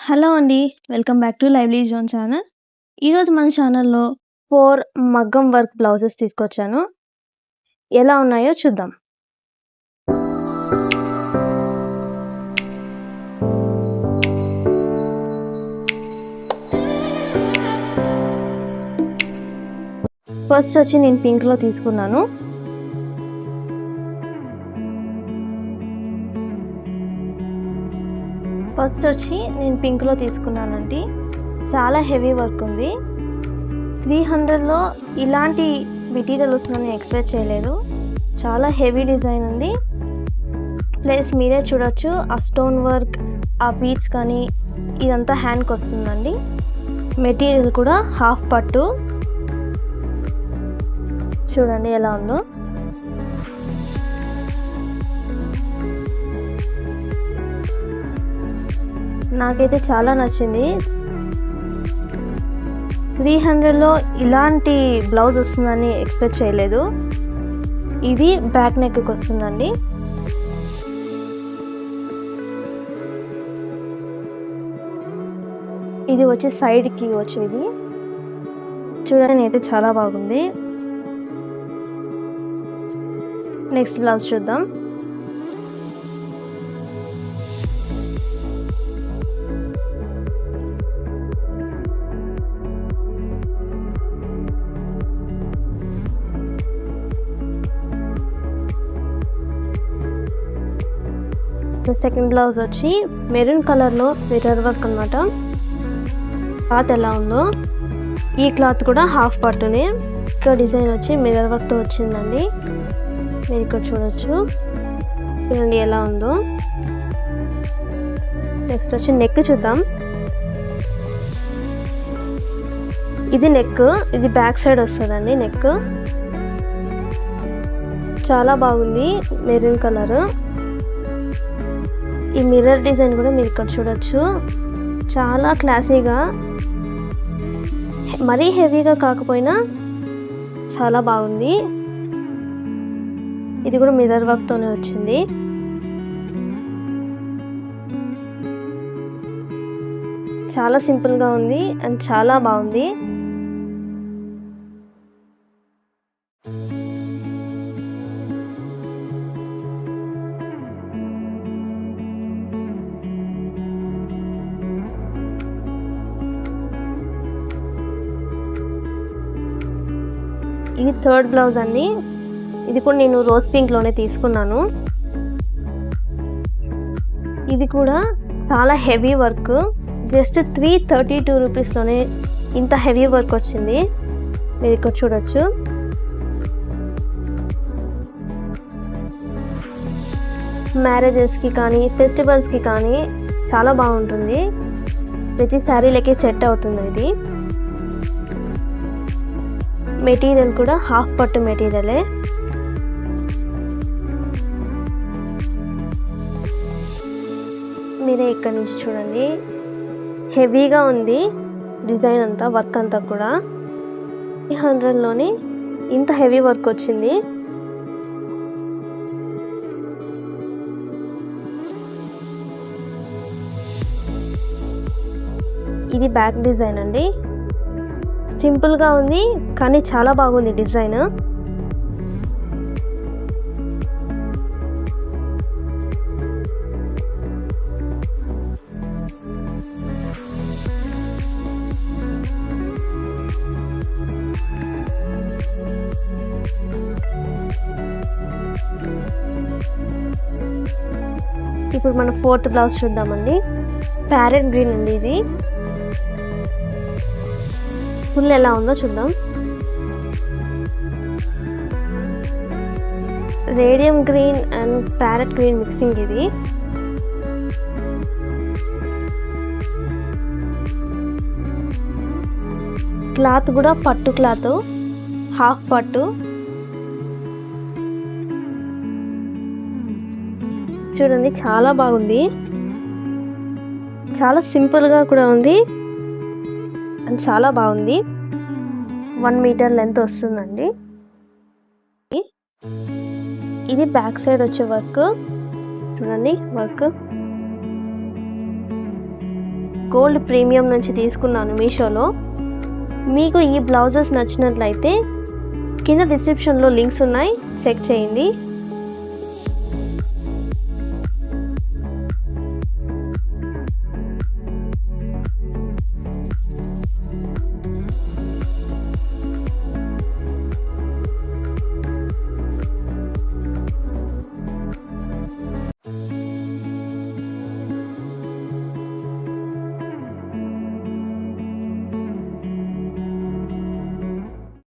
Hello అండి. Welcome back to lively zone channel. ఈరోజు మన ఛానల్‌లో 4 మగ్గం వర్క్ బ్లౌజెస్ తీసుకొచ్చాను. ఎలా ఉన్నాయో చూద్దాం. ఫస్ట్ వచ్చి నేను పింక్‌లో తీసుకున్నాను. ఫస్ట్ వచ్చి నేను పింక్‌లో తీసుకున్నానండి. చాలా హెవీ వర్క్ ఉంది. 300లో ఇలాంటి మెటీరియల్ వస్తుందని ఎక్స్‌పెక్ట్ చేయలేదు. చాలా హెవీ డిజైన్ ఉంది. ప్లస్ మీరే చూడొచ్చు ఆ స్టోన్ వర్క్, ఆ బీడ్స్ కానీ ఇదంతా హ్యాండ్‌కి వస్తుందండి. మెటీరియల్ కూడా హాఫ్ పట్టు. చూడండి ఎలా ఉందో. నాకైతే చాలా నచ్చింది. 300లో ఇలాంటి బ్లౌజ్ వస్తుందని ఎక్స్‌పెక్ట్ చేయలేదు. ఇది బ్యాక్ నెక్‌కి వస్తుందండి. ఇది వచ్చి సైడ్‌కి వచ్చేది. చూడండి అయితే చాలా బాగుంది. నెక్స్ట్ బ్లౌజ్ చూద్దాం. సెకండ్ బ్లౌజ్ వచ్చి మెరూన్ కలర్లో మిర్రర్ వర్క్ అన్నమాట. క్లాత్ ఎలా ఉందో, ఈ క్లాత్ కూడా హాఫ్ పట్టునే. ఇక్కడ డిజైన్ వచ్చి మిర్రర్ వర్క్తో వచ్చిందండి. మీరు ఇక్కడ చూడొచ్చు. చూడండి ఎలా ఉందో. నెక్స్ట్ వచ్చి నెక్ చూద్దాం. ఇది నెక్, ఇది బ్యాక్ సైడ్ వస్తుందండి నెక్. చాలా బాగుంది మెరూన్ కలర్. ఈ మిర్రర్ డిజైన్ కూడా మీరు ఇక్కడ చూడొచ్చు. చాలా క్లాసీగా, మరీ హెవీగా కాకపోయినా చాలా బాగుంది. ఇది కూడా మిర్రర్ వర్క్తోనే వచ్చింది. చాలా సింపుల్గా ఉంది అండ్ చాలా బాగుంది. ఇది థర్డ్ బ్లౌజ్ అండి. ఇది కూడా నేను రోజ్ పింక్లోనే తీసుకున్నాను. ఇది కూడా చాలా హెవీ వర్క్. జస్ట్ 332 రూపీస్లోనే ఇంత హెవీ వర్క్ వచ్చింది. మీరు ఇక్కడ చూడొచ్చు. మ్యారేజెస్కి కానీ ఫెస్టివల్స్కి కానీ చాలా బాగుంటుంది. ప్రతి శారీలకి సెట్ అవుతుంది ఇది. మెటీరియల్ కూడా హాఫ్ పట్టు మెటీరియలే. మీరే ఇక్కడ నుంచి చూడండి. హెవీగా ఉంది డిజైన్ అంతా, వర్క్ అంతా కూడా. 300లోనే ఇంత హెవీ వర్క్ వచ్చింది. ఇది బ్యాక్ డిజైన్ అండి. సింపుల్గా ఉంది కానీ చాలా బాగుంది డిజైన్. ఇప్పుడు మనం ఫోర్త్ బ్లౌజ్ చూద్దామండి. ప్యారెట్ గ్రీన్ అండి ఇది. ఫుల్ ఎలా ఉందో చూద్దాం. Radium green and parrot green mixing ఇది. క్లాత్ కూడా పట్టు క్లాత్, హాఫ్ పట్టు. చూడండి చాలా బాగుంది. చాలా సింపుల్గా కూడా ఉంది అండ్ చాలా బాగుంది. 1 మీటర్ లెంత్ వస్తుందండి. ఇది బ్యాక్ సైడ్ వచ్చే వర్క్. చూడండి వర్క్ గోల్డ్ ప్రీమియం నుంచి తీసుకున్నాను మీషోలో. మీకు ఈ బ్లౌజెస్ నచ్చినట్లయితే కింద డిస్క్రిప్షన్లో లింక్స్ ఉన్నాయి, చెక్ చేయండి.